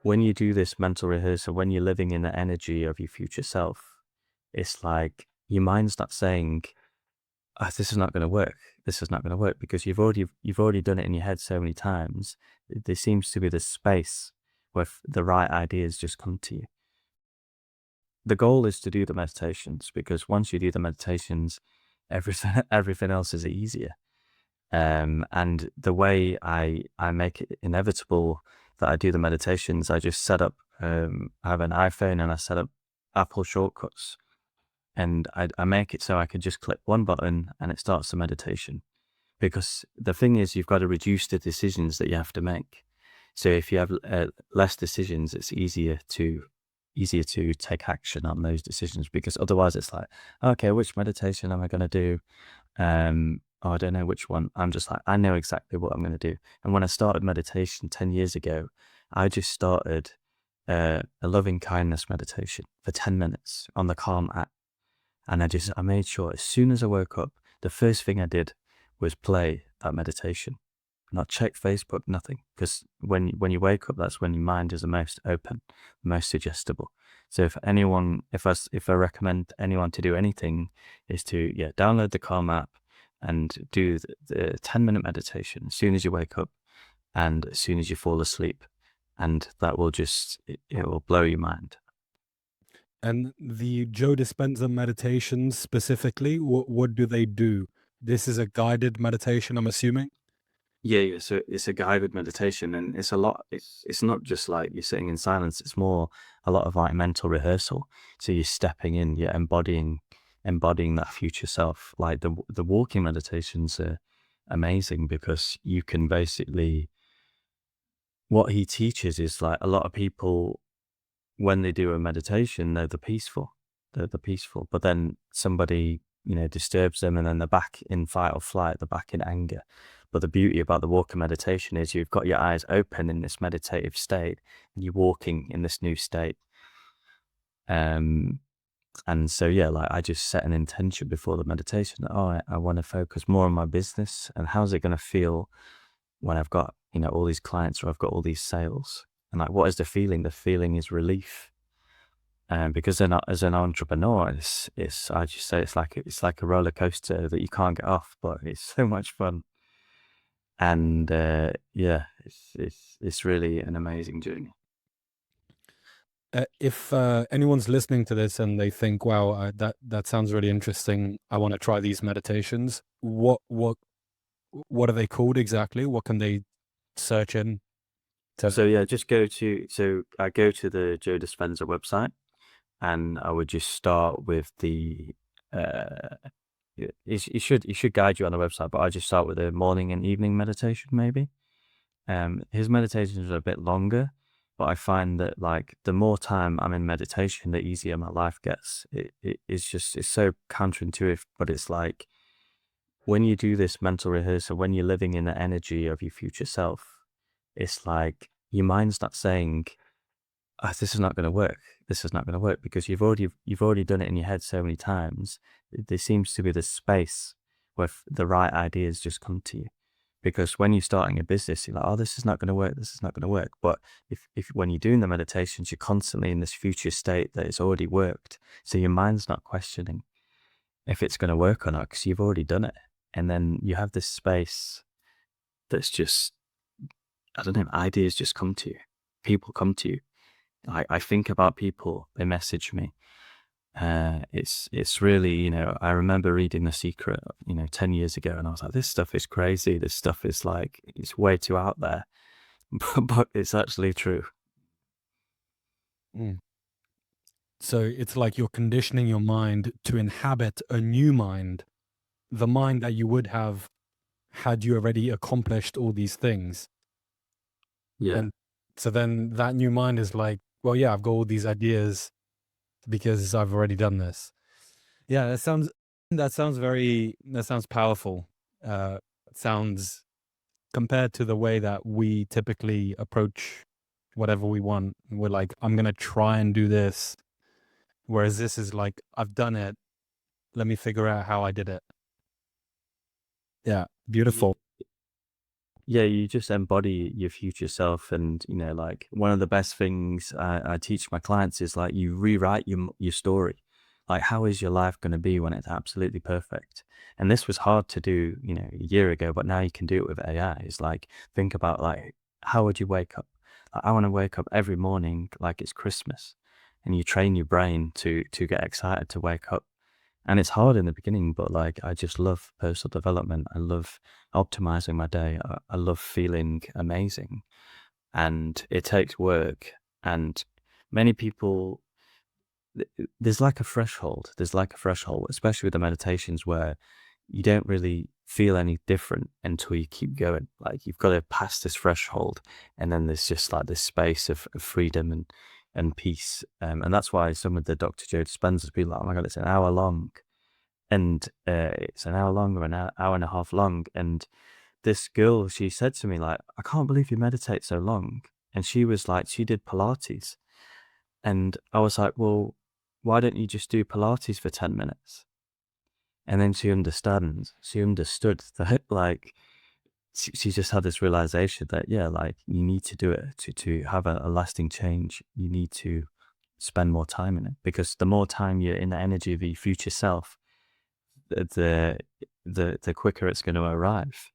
when you do this mental rehearsal, when you're living in the energy of your future self, it's like your mind's not saying, "Ah, this is not going to work. This is not going to work," because you've already done it in your head so many times. There seems to be this space where the right ideas just come to you. The goal is to do the meditations, because once you do the meditations, everything everything else is easier. And the way I make it inevitable that I do the meditations, I just set up, I have an iPhone and I set up Apple shortcuts, and I make it so I can just click one button and it starts the meditation. Because the thing is, you've got to reduce the decisions that you have to make. So if you have less decisions, it's easier to take action on those decisions, because otherwise it's like, okay, which meditation am I going to do? Oh, I don't know which one. I'm just like, I know exactly what I'm going to do. And when I started meditation 10 years ago, I just started a loving kindness meditation for 10 minutes on the Calm app. And I made sure as soon as I woke up, the first thing I did was play that meditation. Not check Facebook, nothing. Because when you wake up, that's when your mind is the most open, most suggestible. So if I recommend anyone to do anything, is to download the Calm app and do the 10-minute meditation as soon as you wake up and as soon as you fall asleep, and that will it will blow your mind. And the Joe Dispenza meditations specifically, what do they do? This is a guided meditation, I'm assuming. Yeah. So it's a guided meditation, and it's a lot. It's not just like you're sitting in silence. It's more a lot of like mental rehearsal. So you're stepping in, you're embodying that future self. Like the walking meditations are amazing, because you can basically, what he teaches is like, a lot of people, when they do a meditation, they're the peaceful, but then somebody, disturbs them, and then they're back in fight or flight, they're back in anger. But the beauty about the walking meditation is you've got your eyes open in this meditative state, and you're walking in this new state. Um, and so, yeah, like I just set an intention before the meditation that, oh, I want to focus more on my business, and how's it going to feel when I've got, all these clients, or I've got all these sales. And like, what is the feeling? The feeling is relief. Because then, as an entrepreneur, I just say it's like a roller coaster that you can't get off, but it's so much fun. And yeah, it's really an amazing journey. If anyone's listening to this and they think, "Wow, that sounds really interesting. I want to try these meditations." What are they called exactly? What can they search in? To So yeah, I go to the Joe Dispenza website, and I would just start with the uh it should guide you on the website, but I just start with the morning and evening meditation maybe. His meditations are a bit longer, but I find that like the more time I'm in meditation, the easier my life gets. It's so counterintuitive, but it's like when you do this mental rehearsal, when you're living in the energy of your future self, it's like your mind's not saying, "Ah, this is not going to work. This is not going to work," because you've already done it in your head so many times. There seems to be this space where the right ideas just come to you. Because when you're starting a business, you're like, "Oh, this is not going to work. This is not going to work." But if when you're doing the meditations, you're constantly in this future state that it's already worked. So your mind's not questioning if it's going to work or not, because you've already done it. And then you have this space that's just, I don't know, ideas just come to you. People come to you. I think about people, they message me. It's really, I remember reading The Secret, 10 years ago, and I was like, this stuff is crazy. This stuff is like, it's way too out there, but it's actually true. Mm. So it's like you're conditioning your mind to inhabit a new mind, the mind that you would have had you already accomplished all these things. Yeah. And so then that new mind is like, well, yeah, I've got all these ideas because I've already done this. Yeah, that sounds powerful. It sounds compared to the way that we typically approach whatever we want. We're like, I'm gonna try and do this. Whereas this is like, I've done it. Let me figure out how I did it. Yeah, Yeah. beautiful. Yeah, you just embody your future self, and like one of the best things I teach my clients is like you rewrite your story. Like, how is your life going to be when it's absolutely perfect? And this was hard to do, a year ago, but now you can do it with AI. It's like, think about like, how would you wake up? Like, I want to wake up every morning like it's Christmas, and you train your brain to get excited to wake up. And it's hard in the beginning, but like I just love personal development. I love optimizing my day. I love feeling amazing. And it takes work. And many people, there's like a threshold. There's like a threshold, especially with the meditations where you don't really feel any different until you keep going. Like you've got to pass this threshold, and then there's just like this space of freedom and peace. And that's why some of the Dr. Joe Dispenzas be like, oh my God, it's an hour long. And it's an hour long or an hour and a half long. And this girl, she said to me, like, I can't believe you meditate so long. And she was like, she did Pilates. And I was like, well, why don't you just do Pilates for 10 minutes? And then she understood that, like, she just had this realization that, yeah, like, you need to do it to have a lasting change. You need to spend more time in it, because the more time you're in the energy of your future self, the the quicker it's going to arrive.